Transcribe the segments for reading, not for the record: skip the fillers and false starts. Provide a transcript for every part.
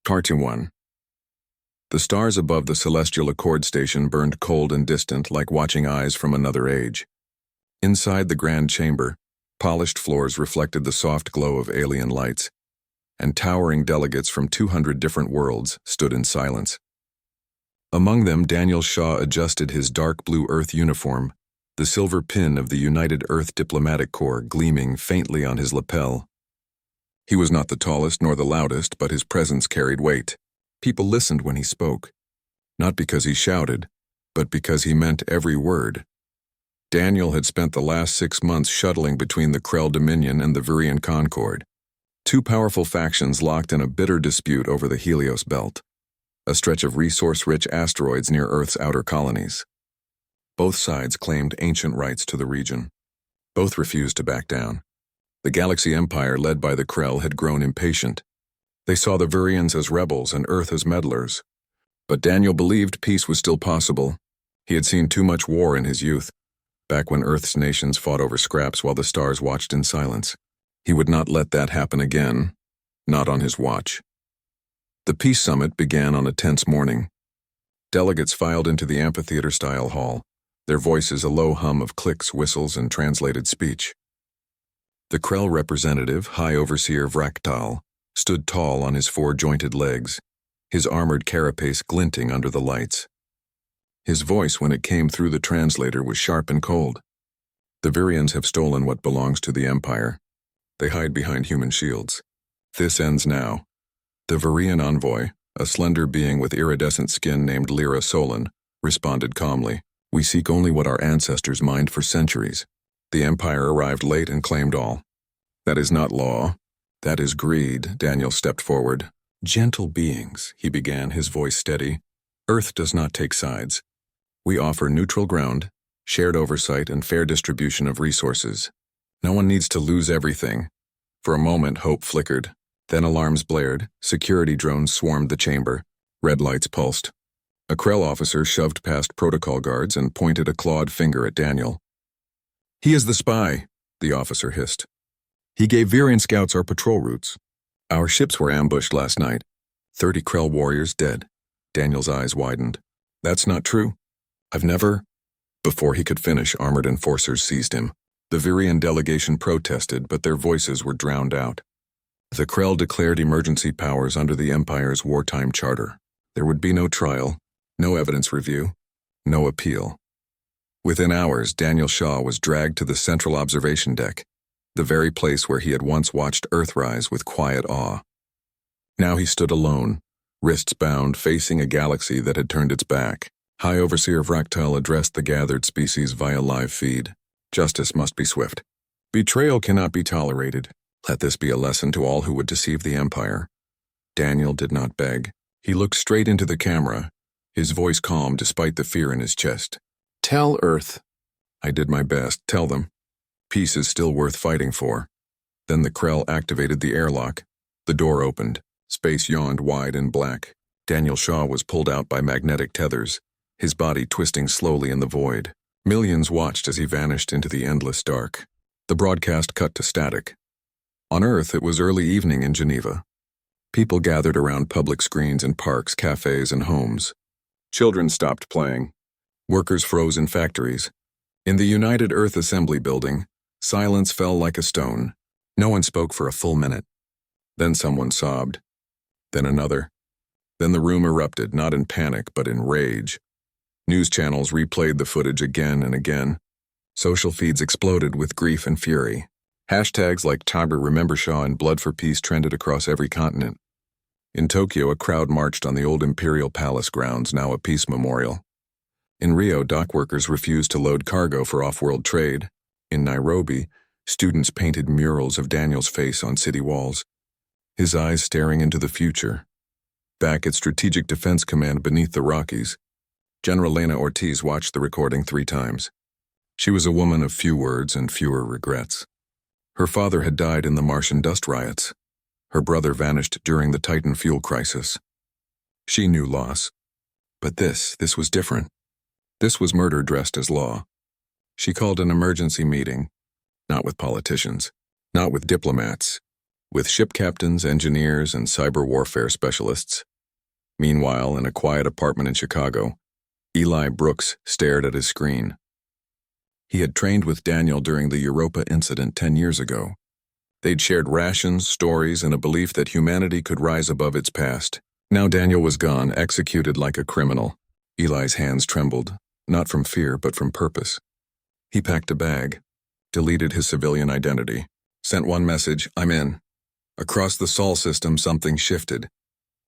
Cartoon 1. The stars above the celestial accord station burned cold and distant like watching eyes from another age. Inside the grand chamber, polished floors reflected the soft glow of alien lights, and towering delegates from 200 different worlds stood in silence. Among them, Daniel Shaw adjusted his dark blue Earth uniform, the silver pin of the United Earth Diplomatic Corps gleaming faintly on his lapel. He was not the tallest nor the loudest, but his presence carried weight. People listened when he spoke, not because he shouted, but because he meant every word. Daniel had spent the last 6 months shuttling between the Krell Dominion and the Virian Concord, two powerful factions locked in a bitter dispute over the Helios Belt, a stretch of resource-rich asteroids near Earth's outer colonies. Both sides claimed ancient rights to the region. Both refused to back down. The Galaxy Empire, led by the Krell, had grown impatient. They saw the Virians as rebels and Earth as meddlers. But Daniel believed peace was still possible. He had seen too much war in his youth, back when Earth's nations fought over scraps while the stars watched in silence. He would not let that happen again, not on his watch. The Peace Summit began on a tense morning. Delegates filed into the amphitheater-style hall, their voices a low hum of clicks, whistles, and translated speech. The Krell representative, High Overseer Vraktal, stood tall on his 4-jointed legs, his armored carapace glinting under the lights. His voice, when it came through the translator, was sharp and cold. The Virians have stolen what belongs to the Empire. They hide behind human shields. This ends now. The Virian envoy, a slender being with iridescent skin named Lyra Solon, responded calmly. We seek only what our ancestors mined for centuries. The Empire arrived late and claimed all. That is not law. That is greed. Daniel stepped forward. Gentle beings, he began, his voice steady. Earth does not take sides. We offer neutral ground, shared oversight, and fair distribution of resources. No one needs to lose everything. For a moment, hope flickered. Then alarms blared, security drones swarmed the chamber, red lights pulsed. A Krell officer shoved past protocol guards and pointed a clawed finger at Daniel. He is the spy, the officer hissed. He gave Virian scouts our patrol routes. Our ships were ambushed last night. 30 Krell warriors dead. Daniel's eyes widened. That's not true. I've never... Before he could finish, armored enforcers seized him. The Virian delegation protested, but their voices were drowned out. The Krell declared emergency powers under the Empire's wartime charter. There would be no trial, no evidence review, no appeal. Within hours, Daniel Shaw was dragged to the central observation deck, the very place where he had once watched Earthrise with quiet awe. Now he stood alone, wrists bound, facing a galaxy that had turned its back. High Overseer Vraktal addressed the gathered species via live feed. Justice must be swift. Betrayal cannot be tolerated. Let this be a lesson to all who would deceive the Empire. Daniel did not beg. He looked straight into the camera, his voice calm despite the fear in his chest. Tell Earth. I did my best. Tell them. Peace is still worth fighting for. Then the Krell activated the airlock. The door opened. Space yawned wide and black. Daniel Shaw was pulled out by magnetic tethers, his body twisting slowly in the void. Millions watched as he vanished into the endless dark. The broadcast cut to static. On Earth, it was early evening in Geneva. People gathered around public screens in parks, cafes, and homes. Children stopped playing. Workers froze in factories. In the United Earth Assembly Building, silence fell like a stone. No one spoke for a full minute. Then someone sobbed. Then another. Then the room erupted, not in panic, but in rage. News channels replayed the footage again and again. Social feeds exploded with grief and fury. Hashtags like Tiber Remember Shaw and Blood for Peace trended across every continent. In Tokyo, a crowd marched on the old Imperial Palace grounds, now a peace memorial. In Rio, dock workers refused to load cargo for off-world trade. In Nairobi, students painted murals of Daniel's face on city walls, his eyes staring into the future. Back at Strategic Defense Command beneath the Rockies, General Lena Ortiz watched the recording 3 times. She was a woman of few words and fewer regrets. Her father had died in the Martian dust riots. Her brother vanished during the Titan fuel crisis. She knew loss. But this was different. This was murder dressed as law. She called an emergency meeting, not with politicians, not with diplomats, with ship captains, engineers, and cyber warfare specialists. Meanwhile, in a quiet apartment in Chicago, Eli Brooks stared at his screen. He had trained with Daniel during the Europa incident 10 years ago. They'd shared rations, stories, and a belief that humanity could rise above its past. Now Daniel was gone, executed like a criminal. Eli's hands trembled, not from fear, but from purpose. He packed a bag, deleted his civilian identity, sent one message, "I'm in." Across the Sol system, something shifted.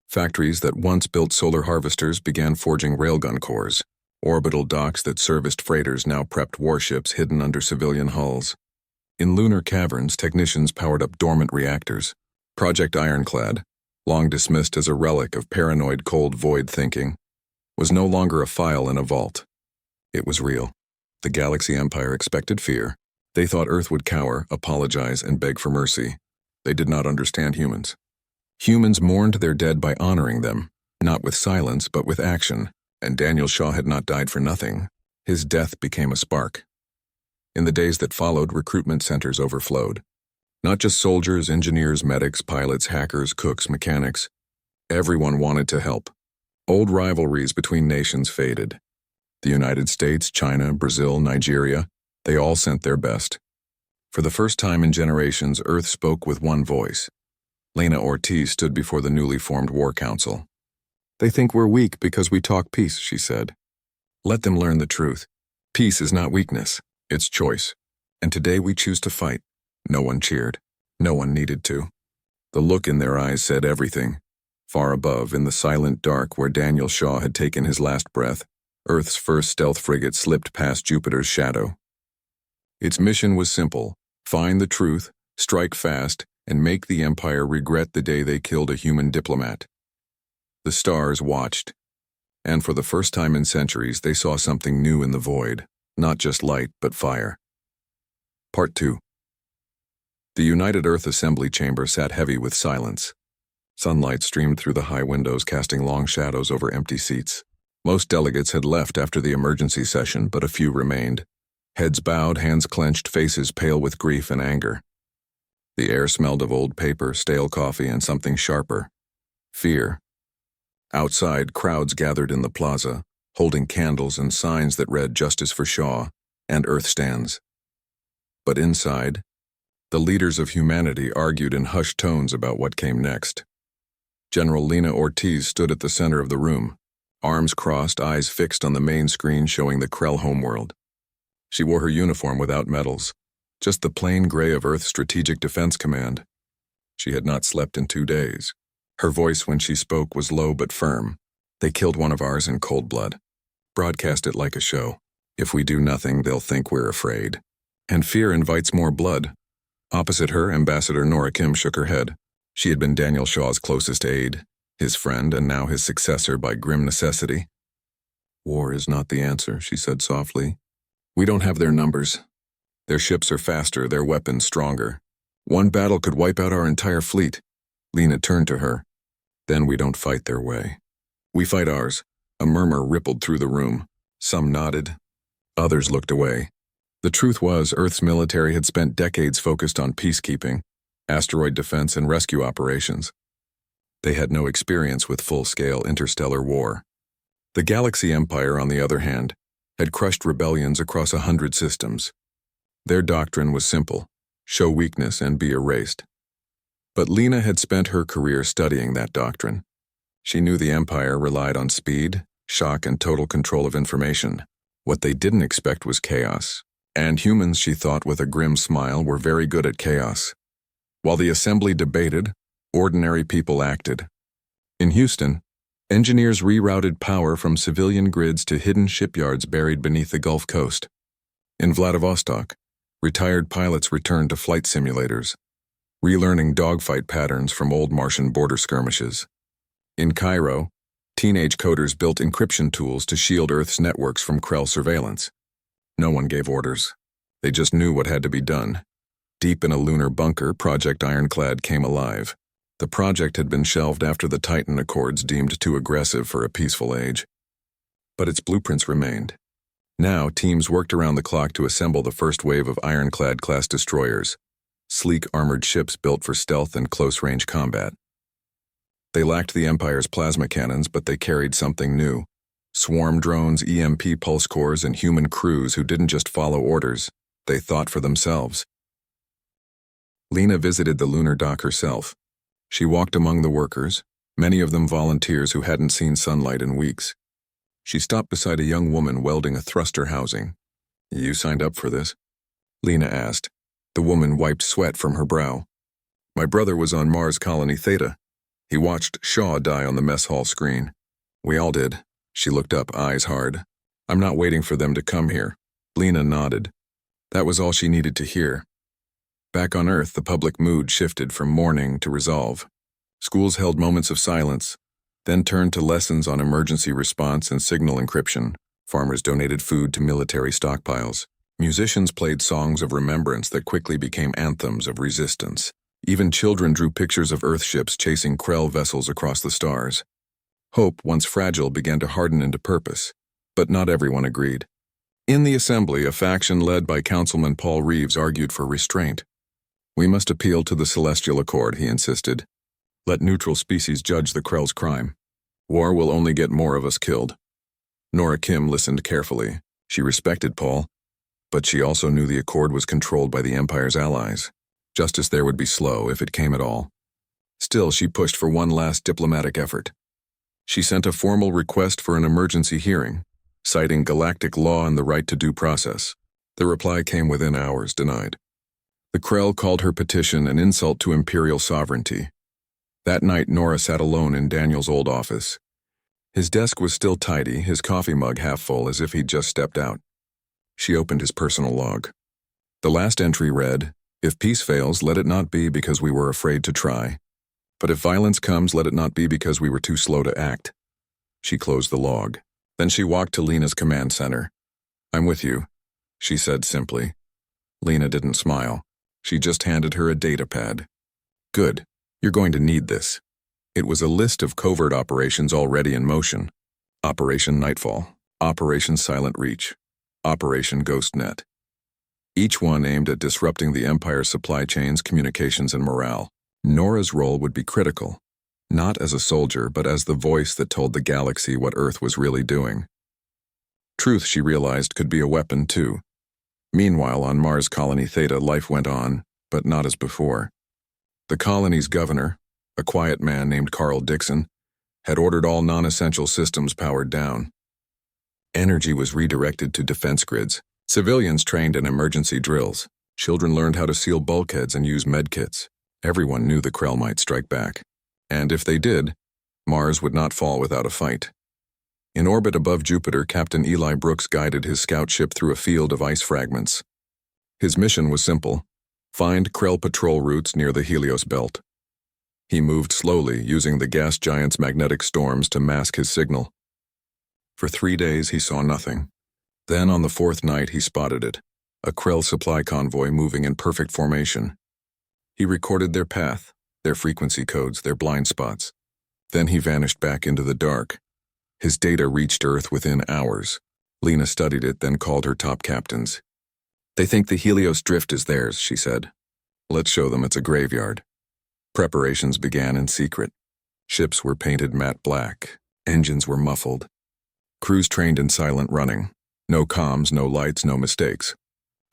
Factories that once built solar harvesters began forging railgun cores. Orbital docks that serviced freighters now prepped warships hidden under civilian hulls. In lunar caverns, technicians powered up dormant reactors. Project Ironclad, long dismissed as a relic of paranoid cold void thinking, was no longer a file in a vault. It was real. The Galaxy Empire expected fear. They thought Earth would cower, apologize, and beg for mercy. They did not understand humans. Humans mourned their dead by honoring them, not with silence, but with action, and Daniel Shaw had not died for nothing. His death became a spark. In the days that followed, recruitment centers overflowed. Not just soldiers, engineers, medics, pilots, hackers, cooks, mechanics. Everyone wanted to help. Old rivalries between nations faded. The United States, China, Brazil, Nigeria, they all sent their best. For the first time in generations, Earth spoke with one voice. Lena Ortiz stood before the newly formed War Council. "They think we're weak because we talk peace," she said. "Let them learn the truth. Peace is not weakness, it's choice. And today we choose to fight." No one cheered. No one needed to. The look in their eyes said everything. Far above, in the silent dark where Daniel Shaw had taken his last breath, Earth's first stealth frigate slipped past Jupiter's shadow. Its mission was simple: find the truth, strike fast, and make the Empire regret the day they killed a human diplomat. The stars watched, and for the first time in centuries they saw something new in the void, not just light, but fire. Part 2. The United Earth Assembly Chamber sat heavy with silence. Sunlight streamed through the high windows, casting long shadows over empty seats. Most delegates had left after the emergency session, but a few remained. Heads bowed, hands clenched, faces pale with grief and anger. The air smelled of old paper, stale coffee, and something sharper: fear. Outside, crowds gathered in the plaza, holding candles and signs that read "Justice for Shaw" and "Earth Stands." But inside, the leaders of humanity argued in hushed tones about what came next. General Lena Ortiz stood at the center of the room, arms crossed, eyes fixed on the main screen showing the Krell homeworld. She wore her uniform without medals, just the plain gray of Earth's Strategic Defense Command. She had not slept in 2 days. Her voice when she spoke was low but firm. "They killed one of ours in cold blood. Broadcast it like a show. If we do nothing, they'll think we're afraid. And fear invites more blood." Opposite her, Ambassador Nora Kim shook her head. She had been Daniel Shaw's closest aide, his friend, and now his successor by grim necessity. "War is not the answer," she said softly. "We don't have their numbers. Their ships are faster, their weapons stronger. One battle could wipe out our entire fleet." Lena turned to her. "Then we don't fight their way. We fight ours." A murmur rippled through the room. Some nodded. Others looked away. The truth was, Earth's military had spent decades focused on peacekeeping, asteroid defense, and rescue operations. They had no experience with full-scale interstellar war. The Galaxy Empire, on the other hand, had crushed rebellions across 100 systems. Their doctrine was simple: show weakness and be erased. But Lena had spent her career studying that doctrine. She knew the Empire relied on speed, shock, and total control of information. What they didn't expect was chaos. And humans, she thought with a grim smile, were very good at chaos. While the assembly debated, ordinary people acted. In Houston, engineers rerouted power from civilian grids to hidden shipyards buried beneath the Gulf Coast. In Vladivostok, retired pilots returned to flight simulators, relearning dogfight patterns from old Martian border skirmishes. In Cairo, teenage coders built encryption tools to shield Earth's networks from Krell surveillance. No one gave orders. They just knew what had to be done. Deep in a lunar bunker, Project Ironclad came alive. The project had been shelved after the Titan Accords deemed too aggressive for a peaceful age. But its blueprints remained. Now, teams worked around the clock to assemble the first wave of Ironclad-class destroyers. sleek armored ships built for stealth and close-range combat. They lacked the Empire's plasma cannons, but they carried something new. Swarm drones, EMP pulse cores, and human crews who didn't just follow orders, they thought for themselves. Lena visited the lunar dock herself. She walked among the workers, many of them volunteers who hadn't seen sunlight in weeks. She stopped beside a young woman welding a thruster housing. "You signed up for this?" Lena asked. The woman wiped sweat from her brow. "My brother was on Mars Colony Theta. He watched Shaw die on the mess hall screen. We all did." She looked up, eyes hard. "I'm not waiting for them to come here." Lena nodded. That was all she needed to hear. Back on Earth, the public mood shifted from mourning to resolve. Schools held moments of silence, then turned to lessons on emergency response and signal encryption. Farmers donated food to military stockpiles. Musicians played songs of remembrance that quickly became anthems of resistance. Even children drew pictures of Earth ships chasing Krell vessels across the stars. Hope, once fragile, began to harden into purpose, but not everyone agreed. In the assembly, a faction led by Councilman Paul Reeves argued for restraint. "We must appeal to the Celestial Accord," he insisted. "Let neutral species judge the Krell's crime. War will only get more of us killed." Nora Kim listened carefully. She respected Paul, but she also knew the Accord was controlled by the Empire's allies. Justice there would be slow, if it came at all. Still, she pushed for one last diplomatic effort. She sent a formal request for an emergency hearing, citing galactic law and the right to due process. The reply came within hours, denied. The Krell called her petition an insult to imperial sovereignty. That night, Nora sat alone in Daniel's old office. His desk was still tidy, his coffee mug half full as if he'd just stepped out. She opened his personal log. The last entry read, "If peace fails, let it not be because we were afraid to try. But if violence comes, let it not be because we were too slow to act." She closed the log. Then she walked to Lena's command center. "I'm with you," she said simply. Lena didn't smile. She just handed her a data pad. "Good. You're going to need this." It was a list of covert operations already in motion. Operation Nightfall, Operation Silent Reach, Operation Ghostnet. Each one aimed at disrupting the Empire's supply chains, communications, and morale. Nora's role would be critical, not as a soldier, but as the voice that told the galaxy what Earth was really doing. Truth, she realized, could be a weapon too. Meanwhile, on Mars Colony Theta, life went on, but not as before. The colony's governor, a quiet man named Carl Dixon, had ordered all non-essential systems powered down. Energy was redirected to defense grids. Civilians trained in emergency drills. Children learned how to seal bulkheads and use medkits. Everyone knew the Krell might strike back. And if they did, Mars would not fall without a fight. In orbit above Jupiter, Captain Eli Brooks guided his scout ship through a field of ice fragments. His mission was simple: find Krell patrol routes near the Helios belt. He moved slowly, using the gas giant's magnetic storms to mask his signal. For 3 days, he saw nothing. Then, on the 4th night, he spotted it, a Krell supply convoy moving in perfect formation. He recorded their path, their frequency codes, their blind spots. Then he vanished back into the dark. His data reached Earth within hours. Lena studied it, then called her top captains. "They think the Helios drift is theirs," she said. "Let's show them it's a graveyard." Preparations began in secret. Ships were painted matte black. Engines were muffled. Crews trained in silent running. No comms, no lights, no mistakes.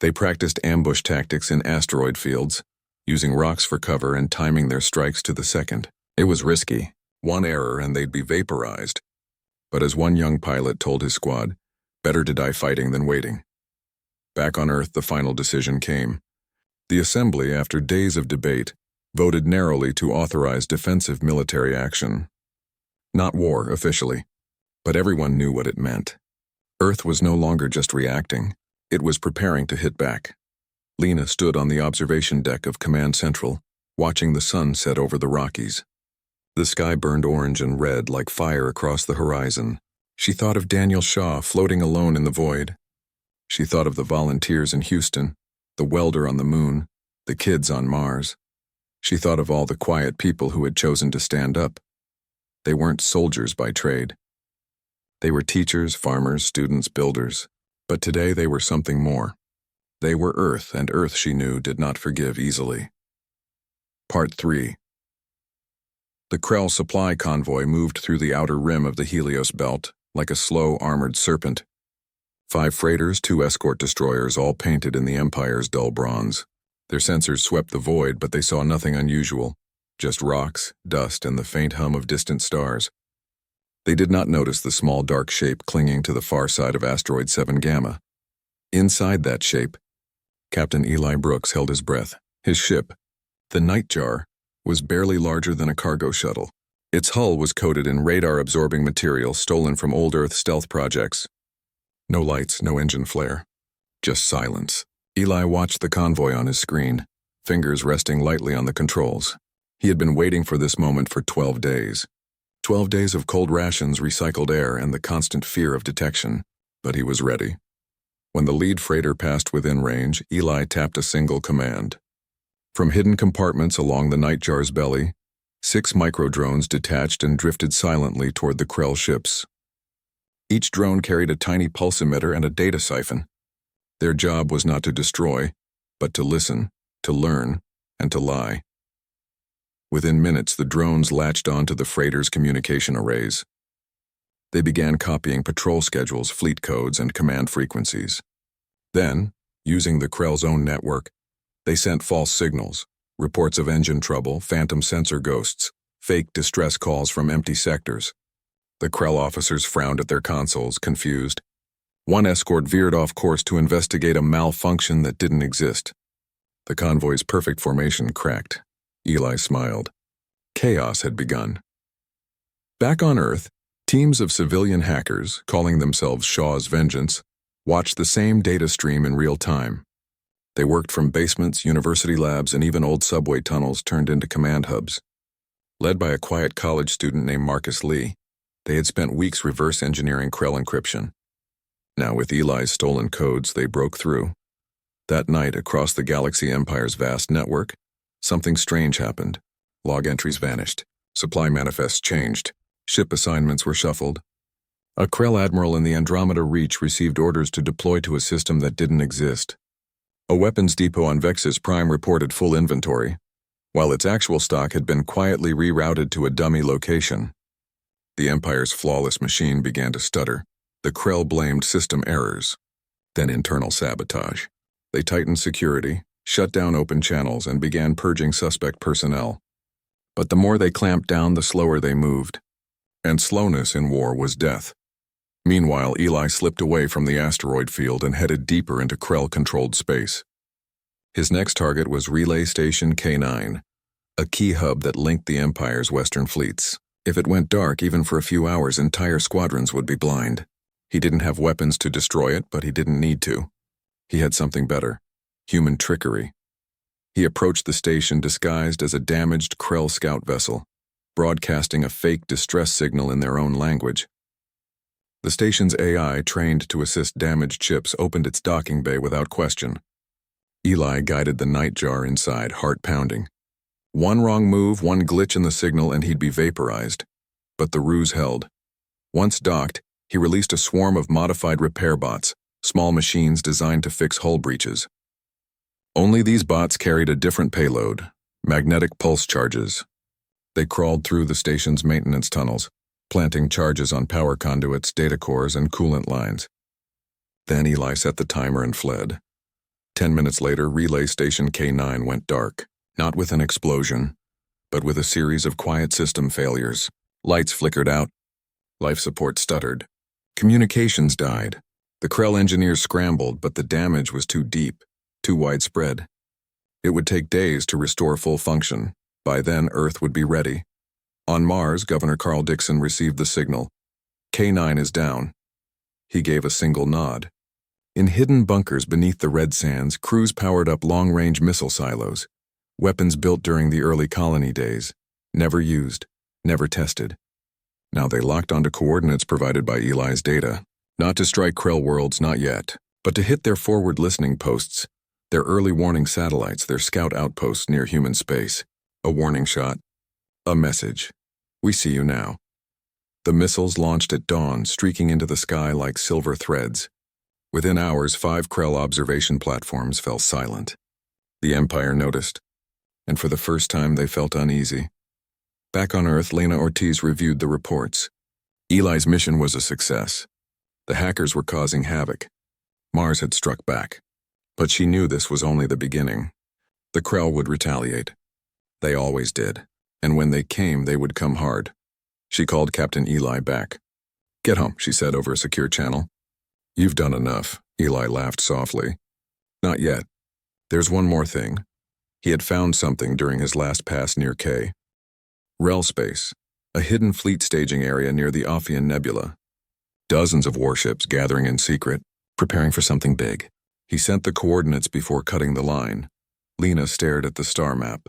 They practiced ambush tactics in asteroid fields, using rocks for cover and timing their strikes to the second. It was risky. One error and they'd be vaporized. But as one young pilot told his squad, better to die fighting than waiting. Back on Earth, the final decision came. The Assembly, after days of debate, voted narrowly to authorize defensive military action. Not war, officially, but everyone knew what it meant. Earth was no longer just reacting. It was preparing to hit back. Lena stood on the observation deck of Command Central, watching the sun set over the Rockies. The sky burned orange and red like fire across the horizon. She thought of Daniel Shaw floating alone in the void. She thought of the volunteers in Houston, the welder on the moon, the kids on Mars. She thought of all the quiet people who had chosen to stand up. They weren't soldiers by trade. They were teachers, farmers, students, builders. But today they were something more. They were Earth, and Earth, she knew, did not forgive easily. Part 3. The Krell supply convoy moved through the outer rim of the Helios belt, like a slow, armored serpent. 5 freighters, 2 escort destroyers, all painted in the Empire's dull bronze. Their sensors swept the void, but they saw nothing unusual, just rocks, dust, and the faint hum of distant stars. They did not notice the small dark shape clinging to the far side of asteroid 7 Gamma. Inside that shape, Captain Eli Brooks held his breath. His ship, the Nightjar, was barely larger than a cargo shuttle. Its hull was coated in radar-absorbing material stolen from old Earth stealth projects. No lights, no engine flare. Just silence. Eli watched the convoy on his screen, fingers resting lightly on the controls. He had been waiting for this moment for 12 days. 12 days of cold rations, recycled air, and the constant fear of detection. But he was ready. When the lead freighter passed within range, Eli tapped a single command. From hidden compartments along the Nightjar's belly, 6 micro-drones detached and drifted silently toward the Krell ships. Each drone carried a tiny pulse emitter and a data siphon. Their job was not to destroy, but to listen, to learn, and to lie. Within minutes, the drones latched onto the freighter's communication arrays. They began copying patrol schedules, fleet codes, and command frequencies. Then, using the Krell's own network, they sent false signals, reports of engine trouble, phantom sensor ghosts, fake distress calls from empty sectors. The Krell officers frowned at their consoles, confused. One escort veered off course to investigate a malfunction that didn't exist. The convoy's perfect formation cracked. Eli smiled. Chaos had begun. Back on Earth, teams of civilian hackers, calling themselves Shaw's Vengeance, watched the same data stream in real time. They worked from basements, university labs, and even old subway tunnels turned into command hubs. Led by a quiet college student named Marcus Lee, they had spent weeks reverse engineering Krell encryption. Now, with Eli's stolen codes, they broke through. That night, across the Galaxy Empire's vast network, something strange happened. Log entries vanished. Supply manifests changed. Ship assignments were shuffled. A Krell admiral in the Andromeda Reach received orders to deploy to a system that didn't exist. A weapons depot on Vexus Prime reported full inventory, while its actual stock had been quietly rerouted to a dummy location. The Empire's flawless machine began to stutter. The Krell blamed system errors, then internal sabotage. They tightened security, shut down open channels, and began purging suspect personnel. But the more they clamped down, the slower they moved. And slowness in war was death. Meanwhile, Eli slipped away from the asteroid field and headed deeper into Krell-controlled space. His next target was Relay Station K9, a key hub that linked the Empire's western fleets. If it went dark, even for a few hours, entire squadrons would be blind. He didn't have weapons to destroy it, but he didn't need to. He had something better: human trickery. He approached the station disguised as a damaged Krell scout vessel, broadcasting a fake distress signal in their own language. The station's AI, trained to assist damaged ships, opened its docking bay without question. Eli guided the Nightjar inside, heart pounding. One wrong move, one glitch in the signal, and he'd be vaporized. But the ruse held. Once docked, he released a swarm of modified repair bots, small machines designed to fix hull breaches. Only these bots carried a different payload: magnetic pulse charges. They crawled through the station's maintenance tunnels, planting charges on power conduits, data cores, and coolant lines. Then Eli set the timer and fled. 10 minutes later, Relay Station K9 went dark, not with an explosion, but with a series of quiet system failures. Lights flickered out. Life support stuttered. Communications died. The Krell engineers scrambled, but the damage was too deep, too widespread. It would take days to restore full function. By then, Earth would be ready. On Mars, Governor Carl Dixon received the signal. K9 is down. He gave a single nod. In hidden bunkers beneath the red sands, crews powered up long-range missile silos, weapons built during the early colony days, never used, never tested. Now they locked onto coordinates provided by Eli's data, not to strike Krell worlds, not yet, but to hit their forward listening posts, their early warning satellites, their scout outposts near human space. A warning shot. A message. We see you now. The missiles launched at dawn, streaking into the sky like silver threads. Within hours, 5 Krell observation platforms fell silent. The Empire noticed, and for the first time they felt uneasy. Back on Earth, Lena Ortiz reviewed the reports. Eli's mission was a success. The hackers were causing havoc. Mars had struck back. But she knew this was only the beginning. The Krell would retaliate. They always did. And when they came, they would come hard. She called Captain Eli back. "Get home," she said over a secure channel. "You've done enough," Eli laughed softly. "Not yet. There's one more thing." He had found something during his last pass near K. Rel Space, a hidden fleet staging area near the Ophion Nebula. Dozens of warships gathering in secret, preparing for something big. He sent the coordinates before cutting the line. Lena stared at the star map.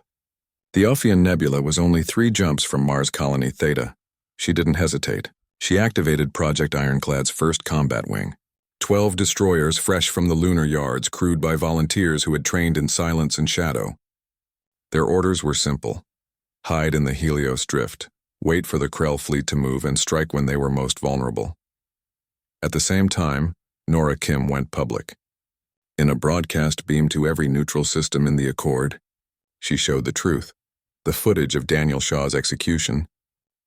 The Ophion Nebula was only 3 jumps from Mars Colony Theta. She didn't hesitate. She activated Project Ironclad's first combat wing. 12 destroyers fresh from the lunar yards, crewed by volunteers who had trained in silence and shadow. Their orders were simple. Hide in the Helios drift, wait for the Krell fleet to move, and strike when they were most vulnerable. At the same time, Nora Kim went public. In a broadcast beamed to every neutral system in the Accord, she showed the truth. The footage of Daniel Shaw's execution,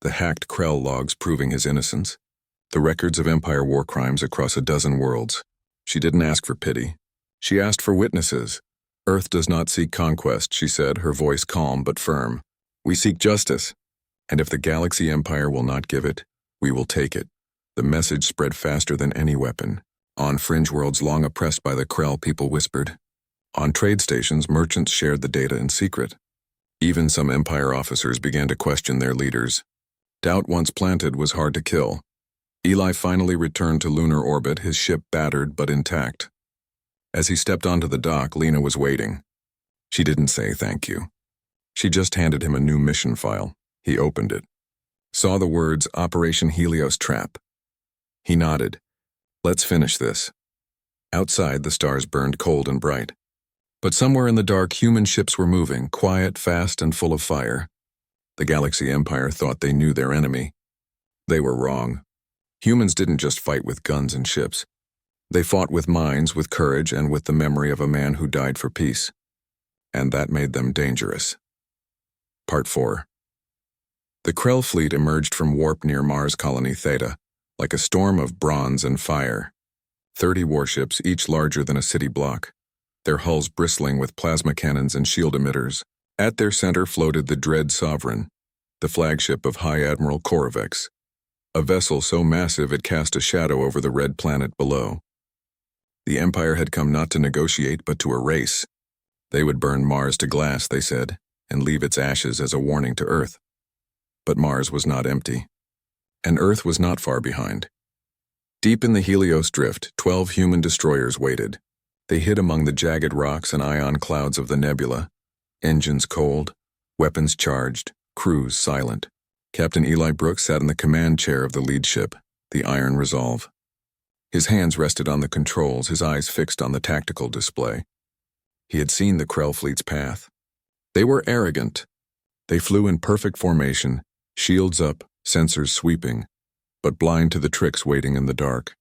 the hacked Krell logs proving his innocence, the records of Empire war crimes across a dozen worlds. She didn't ask for pity. She asked for witnesses. "Earth does not seek conquest," she said, her voice calm but firm. "We seek justice. And if the Galaxy Empire will not give it, we will take it." The message spread faster than any weapon. On fringe worlds long oppressed by the Krell, people whispered. On trade stations, merchants shared the data in secret. Even some Empire officers began to question their leaders. Doubt once planted was hard to kill. Eli finally returned to lunar orbit, his ship battered but intact. As he stepped onto the dock, Lena was waiting. She didn't say thank you. She just handed him a new mission file. He opened it. Saw the words, Operation Helios Trap. He nodded. "Let's finish this." Outside, the stars burned cold and bright. But somewhere in the dark, human ships were moving, quiet, fast, and full of fire. The Galaxy Empire thought they knew their enemy. They were wrong. Humans didn't just fight with guns and ships. They fought with minds, with courage, and with the memory of a man who died for peace. And that made them dangerous. Part 4. The Krell fleet emerged from warp near Mars Colony Theta, like a storm of bronze and fire. 30 warships, each larger than a city block, their hulls bristling with plasma cannons and shield emitters. At their center floated the Dread Sovereign, the flagship of High Admiral Korovex, a vessel so massive it cast a shadow over the red planet below. The Empire had come not to negotiate, but to erase. They would burn Mars to glass, they said, and leave its ashes as a warning to Earth. But Mars was not empty. And Earth was not far behind. Deep in the Helios drift, 12 human destroyers waited. They hid among the jagged rocks and ion clouds of the nebula, engines cold, weapons charged, crews silent. Captain Eli Brooks sat in the command chair of the lead ship, the Iron Resolve. His hands rested on the controls, his eyes fixed on the tactical display. He had seen the Krell fleet's path. They were arrogant. They flew in perfect formation, shields up, sensors sweeping, but blind to the tricks waiting in the dark.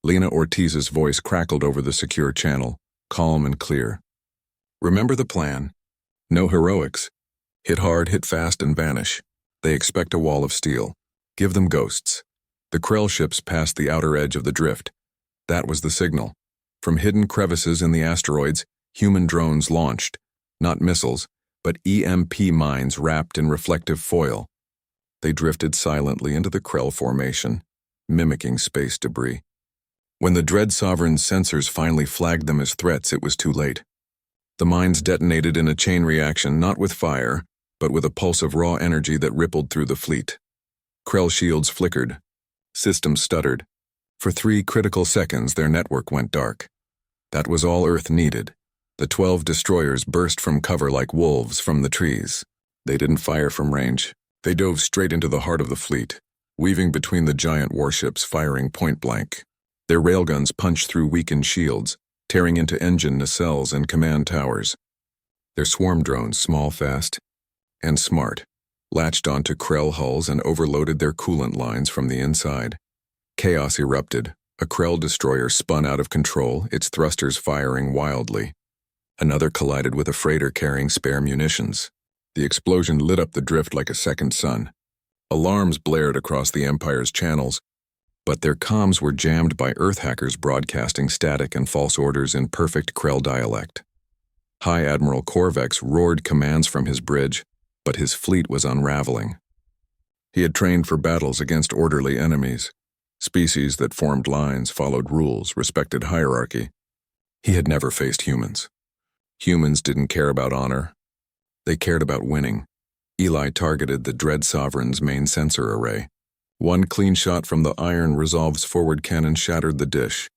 Lena Ortiz's voice crackled over the secure channel, calm and clear. "Remember the plan. No heroics. Hit hard, hit fast, and vanish. They expect a wall of steel. Give them ghosts." The Krell ships passed the outer edge of the drift. That was the signal. From hidden crevices in the asteroids, human drones launched, not missiles, but EMP mines wrapped in reflective foil. They drifted silently into the Krell formation, mimicking space debris. When the Dread Sovereign's sensors finally flagged them as threats, it was too late. The mines detonated in a chain reaction, not with fire, but with a pulse of raw energy that rippled through the fleet. Krell shields flickered. Systems stuttered. For 3 critical seconds, their network went dark. That was all Earth needed. The 12 destroyers burst from cover like wolves from the trees. They didn't fire from range. They dove straight into the heart of the fleet, weaving between the giant warships, firing point blank. Their railguns punched through weakened shields, tearing into engine nacelles and command towers. Their swarm drones, small, fast, and smart, latched onto Krell hulls and overloaded their coolant lines from the inside. Chaos erupted, A Krell destroyer spun out of control, its thrusters firing wildly. Another collided with a freighter carrying spare munitions. The explosion lit up the drift like a second sun. Alarms blared across the Empire's channels, but their comms were jammed by Earth hackers broadcasting static and false orders in perfect Krell dialect. High Admiral Corvex roared commands from his bridge, but his fleet was unraveling. He had trained for battles against orderly enemies, species that formed lines, followed rules, respected hierarchy. He had never faced humans. Humans didn't care about honor. They cared about winning. Eli targeted the Dread Sovereign's main sensor array. One clean shot from the Iron Resolve's forward cannon shattered the dish.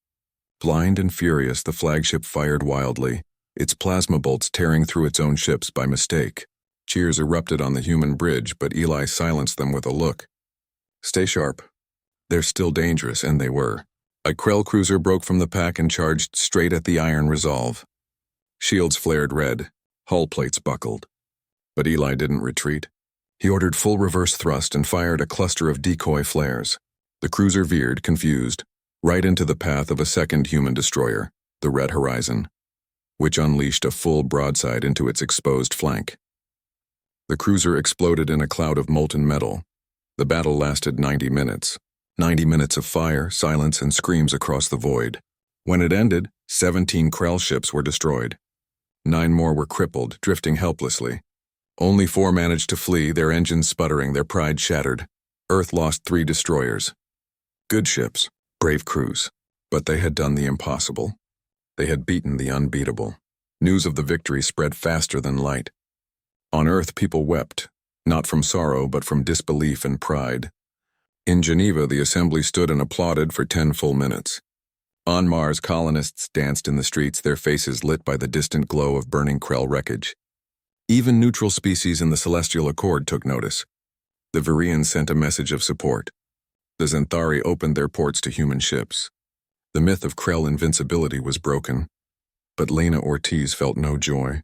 Blind and furious, the flagship fired wildly, its plasma bolts tearing through its own ships by mistake. Cheers erupted on the human bridge, but Eli silenced them with a look. Stay sharp. They're still dangerous, and they were. A Krell cruiser broke from the pack and charged straight at the Iron Resolve. Shields flared red, hull plates buckled. But Eli didn't retreat. He ordered full reverse thrust and fired a cluster of decoy flares. The cruiser veered, confused, right into the path of a second human destroyer, the Red Horizon, which unleashed a full broadside into its exposed flank. The cruiser exploded in a cloud of molten metal. The battle lasted 90 minutes. 90 minutes of fire, silence, and screams across the void. When it ended, 17 Krell ships were destroyed. 9 more were crippled, drifting helplessly. Only 4 managed to flee, their engines sputtering, their pride shattered. Earth lost 3 destroyers. Good ships, brave crews. But they had done the impossible. They had beaten the unbeatable. News of the victory spread faster than light. On Earth, people wept, not from sorrow, but from disbelief and pride. In Geneva, the assembly stood and applauded for 10 full minutes. On Mars, colonists danced in the streets, their faces lit by the distant glow of burning Krell wreckage. Even neutral species in the Celestial Accord took notice. The Virians sent a message of support. The Xanthari opened their ports to human ships. The myth of Krell invincibility was broken, but Lena Ortiz felt no joy.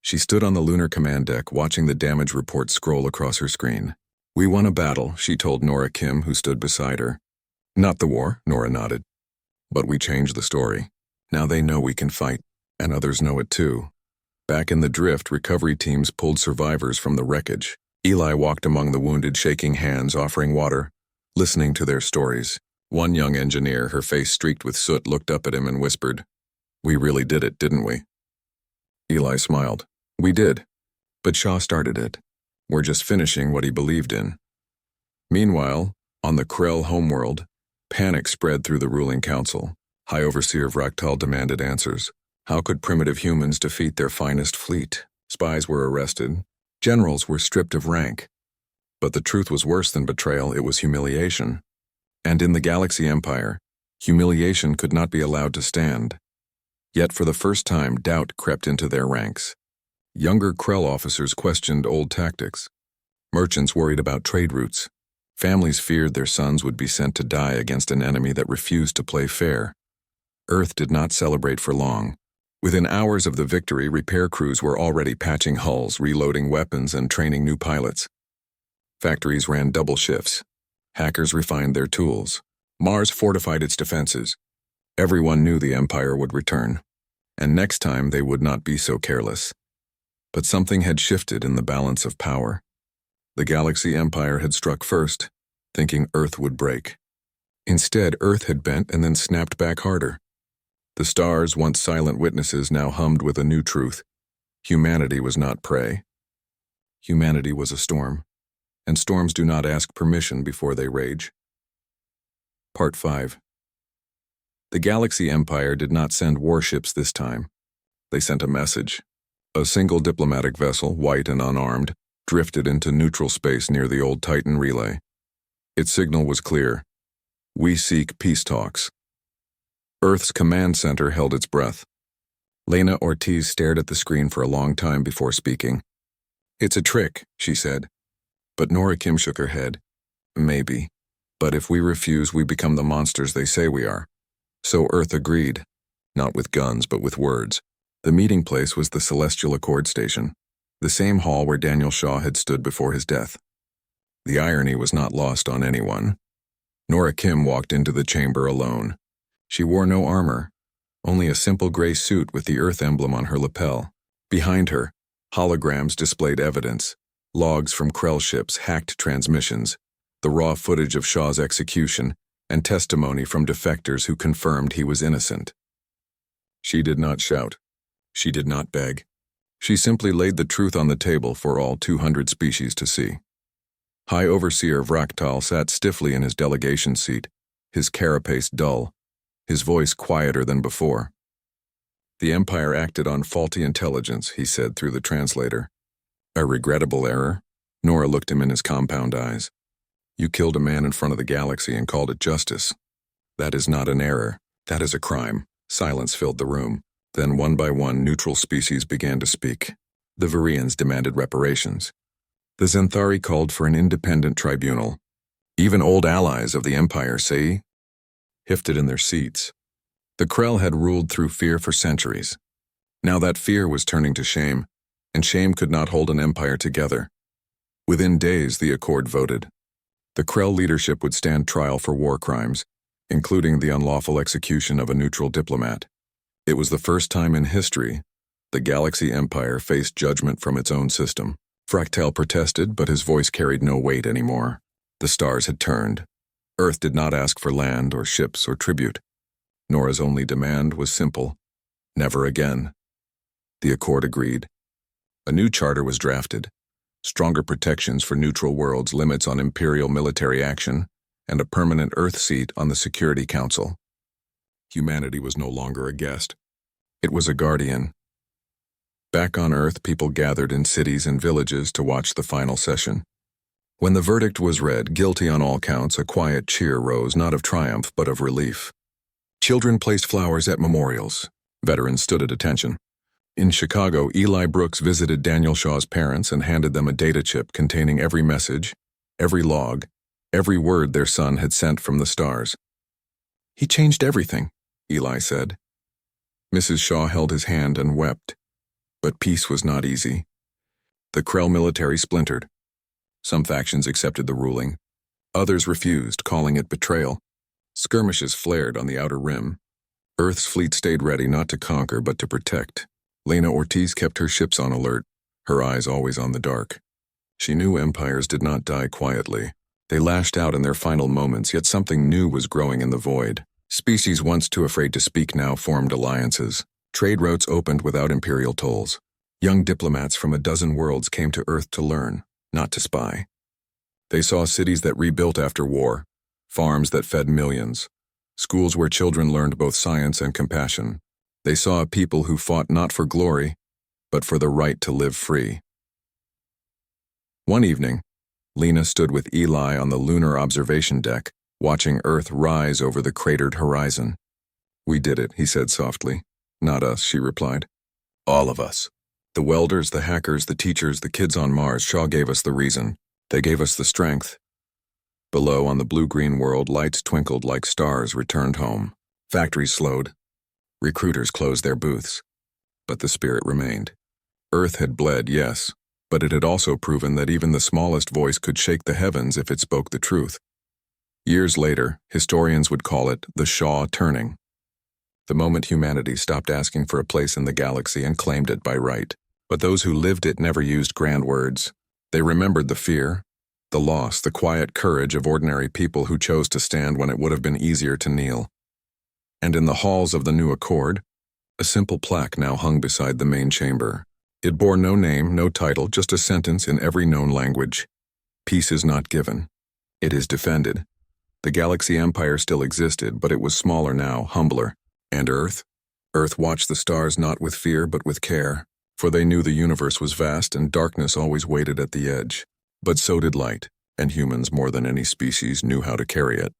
She stood on the lunar command deck, watching the damage report scroll across her screen. "We won a battle," she told Nora Kim, who stood beside her. "Not the war," Nora nodded. "But we changed the story. Now they know we can fight, and others know it too." Back in the drift, recovery teams pulled survivors from the wreckage. Eli walked among the wounded, shaking hands, offering water, listening to their stories. One young engineer, her face streaked with soot, looked up at him and whispered, "We really did it, didn't we?" Eli smiled. "We did. But Shaw started it. We're just finishing what he believed in." Meanwhile, on the Krell homeworld, panic spread through the ruling council. High Overseer Vraktal demanded answers. How could primitive humans defeat their finest fleet? Spies were arrested. Generals were stripped of rank. But the truth was worse than betrayal, it was humiliation. And in the Galaxy Empire, humiliation could not be allowed to stand. Yet for the first time, doubt crept into their ranks. Younger Krell officers questioned old tactics. Merchants worried about trade routes. Families feared their sons would be sent to die against an enemy that refused to play fair. Earth did not celebrate for long. Within hours of the victory, repair crews were already patching hulls, reloading weapons, and training new pilots. Factories ran double shifts. Hackers refined their tools. Mars fortified its defenses. Everyone knew the Empire would return. And next time they would not be so careless. But something had shifted in the balance of power. The Galaxy Empire had struck first, thinking Earth would break. Instead, Earth had bent and then snapped back harder. The stars, once silent witnesses, now hummed with a new truth. Humanity was not prey. Humanity was a storm, and storms do not ask permission before they rage. Part 5. The Galaxy Empire did not send warships this time. They sent a message. A single diplomatic vessel, white and unarmed, drifted into neutral space near the old Titan relay. Its signal was clear. "We seek peace talks." Earth's command center held its breath. Lena Ortiz stared at the screen for a long time before speaking. "It's a trick," she said. But Nora Kim shook her head. "Maybe. But if we refuse, we become the monsters they say we are." So Earth agreed. Not with guns, but with words. The meeting place was the Celestial Accord Station, the same hall where Daniel Shaw had stood before his death. The irony was not lost on anyone. Nora Kim walked into the chamber alone. She wore no armor, only a simple gray suit with the Earth emblem on her lapel. Behind her, holograms displayed evidence, logs from Krell ships, hacked transmissions, the raw footage of Shaw's execution, and testimony from defectors who confirmed he was innocent. She did not shout. She did not beg. She simply laid the truth on the table for all 200 species to see. High Overseer Vraktal sat stiffly in his delegation seat, his carapace dull, his voice quieter than before. "The Empire acted on faulty intelligence," he said through the translator. "A regrettable error?" Nora looked him in his compound eyes. "You killed a man in front of the galaxy and called it justice. That is not an error. That is a crime." Silence filled the room. Then one by one, neutral species began to speak. The Varians demanded reparations. The Zenthari called for an independent tribunal. Even old allies of the Empire, say, hifted in their seats. The Krell had ruled through fear for centuries. Now that fear was turning to shame, and shame could not hold an empire together. Within days, the Accord voted. The Krell leadership would stand trial for war crimes, including the unlawful execution of a neutral diplomat. It was the first time in history the Galaxy Empire faced judgment from its own system. Fractal protested, but his voice carried no weight anymore. The stars had turned. Earth did not ask for land or ships or tribute. Nora's only demand was simple: never again. The Accord agreed. A new charter was drafted: stronger protections for neutral worlds, limits on Imperial military action, and a permanent Earth seat on the Security Council. Humanity was no longer a guest. It was a guardian. Back on Earth, people gathered in cities and villages to watch the final session. When the verdict was read, guilty on all counts, a quiet cheer rose, not of triumph, but of relief. Children placed flowers at memorials. Veterans stood at attention. In Chicago, Eli Brooks visited Daniel Shaw's parents and handed them a data chip containing every message, every log, every word their son had sent from the stars. "He changed everything," Eli said. Mrs. Shaw held his hand and wept. But peace was not easy. The Krell military splintered. Some factions accepted the ruling. Others refused, calling it betrayal. Skirmishes flared on the outer rim. Earth's fleet stayed ready not to conquer but to protect. Lena Ortiz kept her ships on alert, her eyes always on the dark. She knew empires did not die quietly. They lashed out in their final moments, yet something new was growing in the void. Species once too afraid to speak now formed alliances. Trade routes opened without imperial tolls. Young diplomats from a dozen worlds came to Earth to learn, not to spy. They saw cities that rebuilt after war, farms that fed millions, schools where children learned both science and compassion. They saw a people who fought not for glory, but for the right to live free. One evening, Lena stood with Eli on the lunar observation deck, watching Earth rise over the cratered horizon. "We did it," he said softly. "Not us," she replied. "All of us. The welders, the hackers, the teachers, the kids on Mars. Shaw gave us the reason. They gave us the strength." Below, on the blue-green world, lights twinkled like stars returned home. Factories slowed. Recruiters closed their booths. But the spirit remained. Earth had bled, yes, but it had also proven that even the smallest voice could shake the heavens if it spoke the truth. Years later, historians would call it the Shaw Turning. The moment humanity stopped asking for a place in the galaxy and claimed it by right. But those who lived it never used grand words. They remembered the fear, the loss, the quiet courage of ordinary people who chose to stand when it would have been easier to kneel. And in the halls of the new Accord, a simple plaque now hung beside the main chamber. It bore no name, no title, just a sentence in every known language. Peace is not given. It is defended. The Galaxy Empire still existed, but it was smaller now, humbler. And Earth? Earth watched the stars not with fear but with care, for they knew the universe was vast and darkness always waited at the edge. But so did light, and humans more than any species knew how to carry it.